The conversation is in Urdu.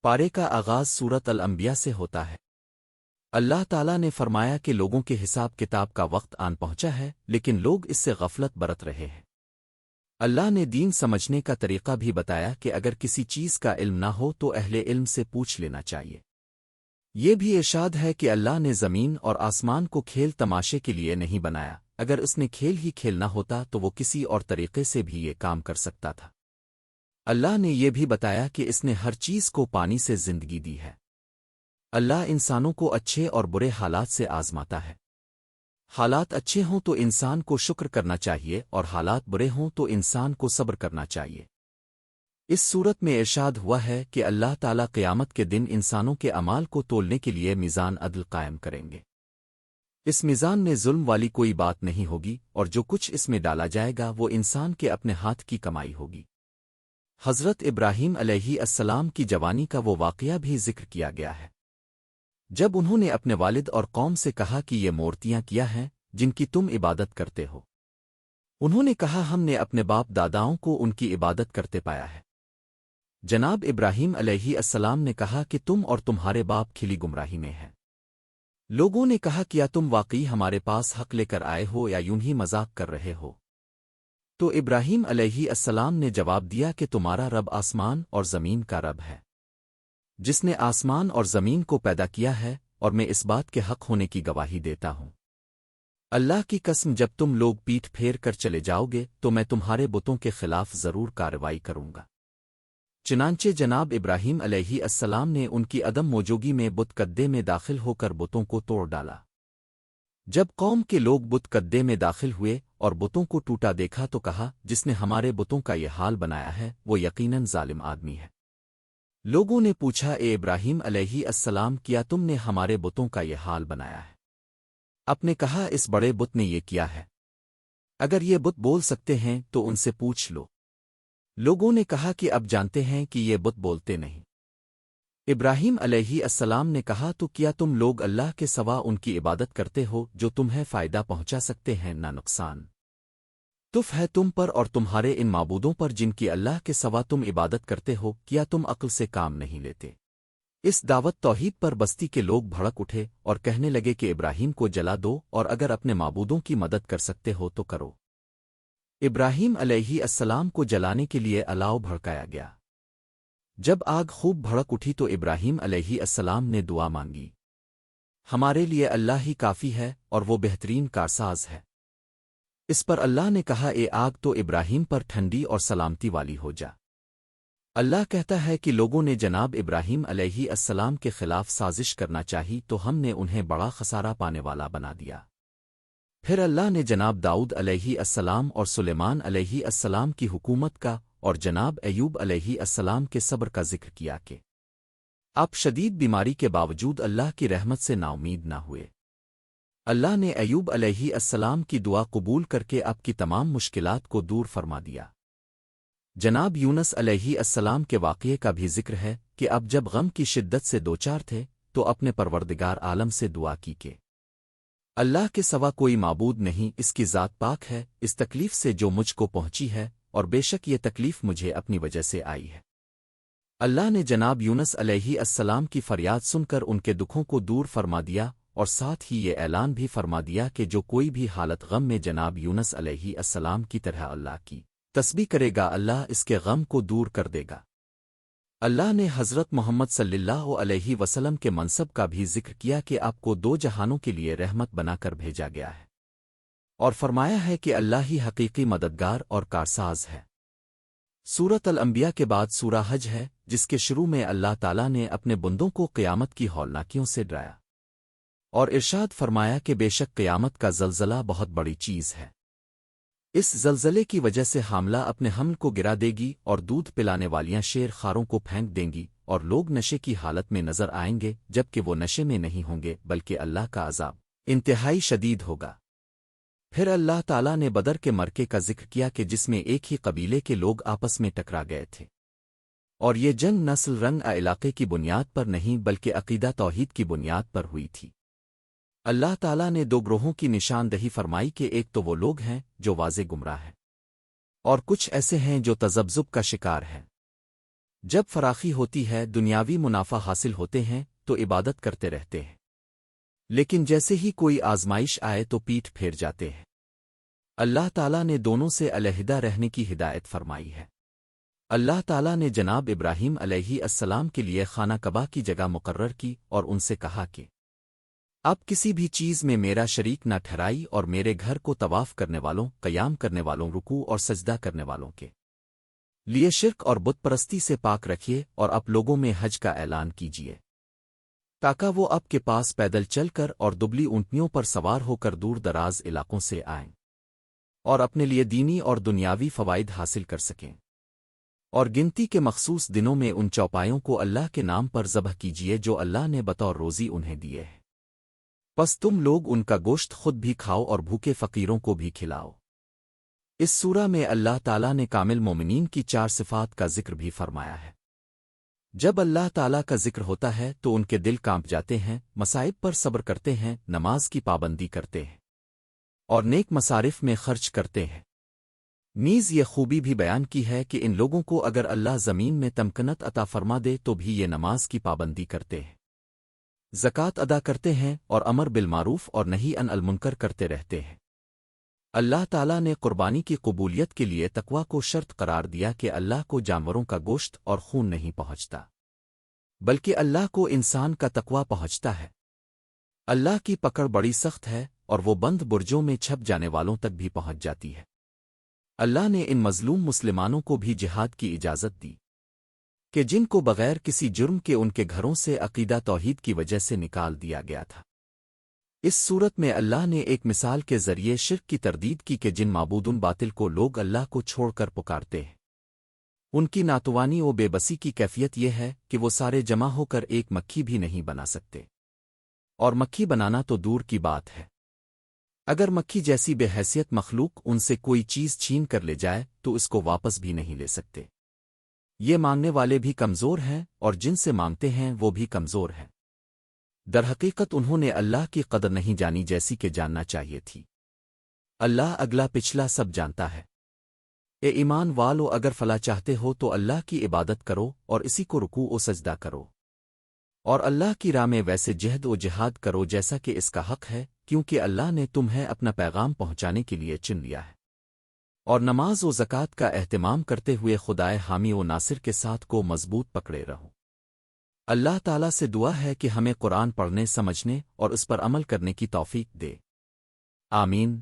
پارے کا آغاز سورت الانبیاء سے ہوتا ہے۔ اللہ تعالیٰ نے فرمایا کہ لوگوں کے حساب کتاب کا وقت آن پہنچا ہے، لیکن لوگ اس سے غفلت برت رہے ہیں۔ اللہ نے دین سمجھنے کا طریقہ بھی بتایا کہ اگر کسی چیز کا علم نہ ہو تو اہل علم سے پوچھ لینا چاہیے۔ یہ بھی ارشاد ہے کہ اللہ نے زمین اور آسمان کو کھیل تماشے کے لیے نہیں بنایا، اگر اس نے کھیل ہی کھیلنا ہوتا تو وہ کسی اور طریقے سے بھی یہ کام کر سکتا تھا۔ اللہ نے یہ بھی بتایا کہ اس نے ہر چیز کو پانی سے زندگی دی ہے۔ اللہ انسانوں کو اچھے اور برے حالات سے آزماتا ہے۔ حالات اچھے ہوں تو انسان کو شکر کرنا چاہیے اور حالات برے ہوں تو انسان کو صبر کرنا چاہیے۔ اس صورت میں ارشاد ہوا ہے کہ اللہ تعالیٰ قیامت کے دن انسانوں کے اعمال کو تولنے کے لیے میزان عدل قائم کریں گے۔ اس میزان میں ظلم والی کوئی بات نہیں ہوگی، اور جو کچھ اس میں ڈالا جائے گا وہ انسان کے اپنے ہاتھ کی کمائی ہوگی۔ حضرت ابراہیم علیہ السلام کی جوانی کا وہ واقعہ بھی ذکر کیا گیا ہے، جب انہوں نے اپنے والد اور قوم سے کہا کہ یہ مورتیاں کیا ہیں جن کی تم عبادت کرتے ہو۔ انہوں نے کہا ہم نے اپنے باپ داداؤں کو ان کی عبادت کرتے پایا ہے۔ جناب ابراہیم علیہ السلام نے کہا کہ تم اور تمہارے باپ کھلی گمراہی میں ہیں۔ لوگوں نے کہا کیا تم واقعی ہمارے پاس حق لے کر آئے ہو یا یوں ہی مذاق کر رہے ہو؟ تو ابراہیم علیہ السلام نے جواب دیا کہ تمہارا رب آسمان اور زمین کا رب ہے، جس نے آسمان اور زمین کو پیدا کیا ہے، اور میں اس بات کے حق ہونے کی گواہی دیتا ہوں۔ اللہ کی قسم جب تم لوگ پیٹھ پھیر کر چلے جاؤ گے تو میں تمہارے بتوں کے خلاف ضرور کارروائی کروں گا۔ چنانچہ جناب ابراہیم علیہ السلام نے ان کی عدم موجودگی میں بت کدے میں داخل ہو کر بتوں کو توڑ ڈالا۔ جب قوم کے لوگ بت کدے میں داخل ہوئے اور بتوں کو ٹوٹا دیکھا تو کہا جس نے ہمارے بتوں کا یہ حال بنایا ہے وہ یقیناً ظالم آدمی ہے۔ لوگوں نے پوچھا اے ابراہیم علیہ السلام کیا تم نے ہمارے بتوں کا یہ حال بنایا ہے؟ آپ نے کہا اس بڑے بت نے یہ کیا ہے؟ اگر یہ بت بول سکتے ہیں تو ان سے پوچھ لو۔ لوگوں نے کہا کہ اب جانتے ہیں کہ یہ بت بولتے نہیں۔ ابراہیم علیہ السلام نے کہا تو کیا تم لوگ اللہ کے سوا ان کی عبادت کرتے ہو جو تمہیں فائدہ پہنچا سکتے ہیں نہ نقصان؟ تف ہے تم پر اور تمہارے ان معبودوں پر جن کی اللہ کے سوا تم عبادت کرتے ہو، کیا تم عقل سے کام نہیں لیتے؟ اس دعوت توحید پر بستی کے لوگ بھڑک اٹھے اور کہنے لگے کہ ابراہیم کو جلا دو، اور اگر اپنے معبودوں کی مدد کر سکتے ہو تو کرو۔ ابراہیم علیہ السلام کو جلانے کے لیے الاؤ بھڑکایا گیا۔ جب آگ خوب بھڑک اٹھی تو ابراہیم علیہ السلام نے دعا مانگی، ہمارے لیے اللہ ہی کافی ہے اور وہ بہترین کارساز ہے۔ اس پر اللہ نے کہا اے آگ تو ابراہیم پر ٹھنڈی اور سلامتی والی ہو جا۔ اللہ کہتا ہے کہ لوگوں نے جناب ابراہیم علیہ السلام کے خلاف سازش کرنا چاہی تو ہم نے انہیں بڑا خسارہ پانے والا بنا دیا۔ پھر اللہ نے جناب داؤد علیہ السلام اور سلیمان علیہ السلام کی حکومت کا اور جناب ایوب علیہ السلام کے صبر کا ذکر کیا کہ آپ شدید بیماری کے باوجود اللہ کی رحمت سے نا امید نہ ہوئے۔ اللہ نے ایوب علیہ السلام کی دعا قبول کر کے آپ کی تمام مشکلات کو دور فرما دیا۔ جناب یونس علیہ السلام کے واقعے کا بھی ذکر ہے کہ اب جب غم کی شدت سے دوچار تھے تو اپنے پروردگار عالم سے دعا کی کہ اللہ کے سوا کوئی معبود نہیں، اس کی ذات پاک ہے اس تکلیف سے جو مجھ کو پہنچی ہے، اور بے شک یہ تکلیف مجھے اپنی وجہ سے آئی ہے۔ اللہ نے جناب یونس علیہ السلام کی فریاد سن کر ان کے دکھوں کو دور فرما دیا، اور ساتھ ہی یہ اعلان بھی فرما دیا کہ جو کوئی بھی حالت غم میں جناب یونس علیہ السلام کی طرح اللہ کی تسبیح کرے گا اللہ اس کے غم کو دور کر دے گا۔ اللہ نے حضرت محمد صلی اللہ علیہ وسلم کے منصب کا بھی ذکر کیا کہ آپ کو دو جہانوں کے لیے رحمت بنا کر بھیجا گیا ہے، اور فرمایا ہے کہ اللہ ہی حقیقی مددگار اور کارساز ہے۔ سورت الانبیاء کے بعد سورہ حج ہے، جس کے شروع میں اللہ تعالیٰ نے اپنے بندوں کو قیامت کی ہولناکیوں سے ڈرایا اور ارشاد فرمایا کہ بے شک قیامت کا زلزلہ بہت بڑی چیز ہے۔ اس زلزلے کی وجہ سے حاملہ اپنے حمل کو گرا دے گی اور دودھ پلانے والیاں شیر خاروں کو پھینک دیں گی، اور لوگ نشے کی حالت میں نظر آئیں گے جبکہ وہ نشے میں نہیں ہوں گے بلکہ اللہ کا عذاب انتہائی شدید ہوگا۔ پھر اللہ تعالیٰ نے بدر کے مرکے کا ذکر کیا کہ جس میں ایک ہی قبیلے کے لوگ آپس میں ٹکرا گئے تھے، اور یہ جنگ نسل رنگ علاقے کی بنیاد پر نہیں بلکہ عقیدہ توحید کی بنیاد پر ہوئی تھی۔ اللہ تعالیٰ نے دو گروہوں کی نشاندہی فرمائی کہ ایک تو وہ لوگ ہیں جو واضح گمراہ ہیں، اور کچھ ایسے ہیں جو تذبذب کا شکار ہیں۔ جب فراخی ہوتی ہے، دنیاوی منافع حاصل ہوتے ہیں تو عبادت کرتے رہتے ہیں، لیکن جیسے ہی کوئی آزمائش آئے تو پیٹھ پھیر جاتے ہیں۔ اللہ تعالیٰ نے دونوں سے علیحدہ رہنے کی ہدایت فرمائی ہے۔ اللہ تعالیٰ نے جناب ابراہیم علیہ السلام کے لیے خانہ کعبہ کی جگہ مقرر کی اور ان سے کہا کہ اب کسی بھی چیز میں میرا شریک نہ ٹھہرائی، اور میرے گھر کو طواف کرنے والوں، قیام کرنے والوں، رکوع اور سجدہ کرنے والوں کے لیے شرک اور بت پرستی سے پاک رکھیے، اور اب لوگوں میں حج کا اعلان کیجیے تاکہ وہ اب کے پاس پیدل چل کر اور دبلی اونٹنیوں پر سوار ہو کر دور دراز علاقوں سے آئیں اور اپنے لیے دینی اور دنیاوی فوائد حاصل کر سکیں۔ اور گنتی کے مخصوص دنوں میں ان چوپایوں کو اللہ کے نام پر ذبح کیجیے جو اللہ نے بطور روزی انہیں دیے ہیں، پس تم لوگ ان کا گوشت خود بھی کھاؤ اور بھوکے فقیروں کو بھی کھلاؤ۔ اس سورہ میں اللہ تعالیٰ نے کامل مومنین کی 4 صفات کا ذکر بھی فرمایا ہے۔ جب اللہ تعالیٰ کا ذکر ہوتا ہے تو ان کے دل کانپ جاتے ہیں، مصائب پر صبر کرتے ہیں، نماز کی پابندی کرتے ہیں اور نیک مصارف میں خرچ کرتے ہیں۔ نیز یہ خوبی بھی بیان کی ہے کہ ان لوگوں کو اگر اللہ زمین میں تمکنت عطا فرما دے تو بھی یہ نماز کی پابندی کرتے ہیں، زکوٰۃ ادا کرتے ہیں اور امر بالمعروف اور نہی عن المنکر کرتے رہتے ہیں۔ اللہ تعالیٰ نے قربانی کی قبولیت کے لیے تقوی کو شرط قرار دیا کہ اللہ کو جانوروں کا گوشت اور خون نہیں پہنچتا، بلکہ اللہ کو انسان کا تقوی پہنچتا ہے۔ اللہ کی پکڑ بڑی سخت ہے اور وہ بند برجوں میں چھپ جانے والوں تک بھی پہنچ جاتی ہے۔ اللہ نے ان مظلوم مسلمانوں کو بھی جہاد کی اجازت دی کہ جن کو بغیر کسی جرم کے ان کے گھروں سے عقیدہ توحید کی وجہ سے نکال دیا گیا تھا۔ اس صورت میں اللہ نے ایک مثال کے ذریعے شرک کی تردید کی کہ جن معبودن باطل کو لوگ اللہ کو چھوڑ کر پکارتے ہیں، ان کی ناتوانی و بے بسی کی کیفیت یہ ہے کہ وہ سارے جمع ہو کر ایک مکھی بھی نہیں بنا سکتے، اور مکھی بنانا تو دور کی بات ہے، اگر مکھی جیسی بے حیثیت مخلوق ان سے کوئی چیز چھین کر لے جائے تو اس کو واپس بھی نہیں لے سکتے۔ یہ مانگنے والے بھی کمزور ہیں اور جن سے مانگتے ہیں وہ بھی کمزور ہیں۔ درحقیقت انہوں نے اللہ کی قدر نہیں جانی جیسی کہ جاننا چاہیے تھی۔ اللہ اگلا پچھلا سب جانتا ہے۔ اے ایمان والو، اگر فلاح چاہتے ہو تو اللہ کی عبادت کرو اور اسی کو رکوع و سجدہ کرو، اور اللہ کی راہ میں ویسے جہد و جہاد کرو جیسا کہ اس کا حق ہے، کیونکہ اللہ نے تمہیں اپنا پیغام پہنچانے کے لیے چن لیا ہے۔ اور نماز و زکوٰۃ کا اہتمام کرتے ہوئے خدائے حامی و ناصر کے ساتھ کو مضبوط پکڑے رہو۔ اللہ تعالیٰ سے دعا ہے کہ ہمیں قرآن پڑھنے، سمجھنے اور اس پر عمل کرنے کی توفیق دے۔ آمین۔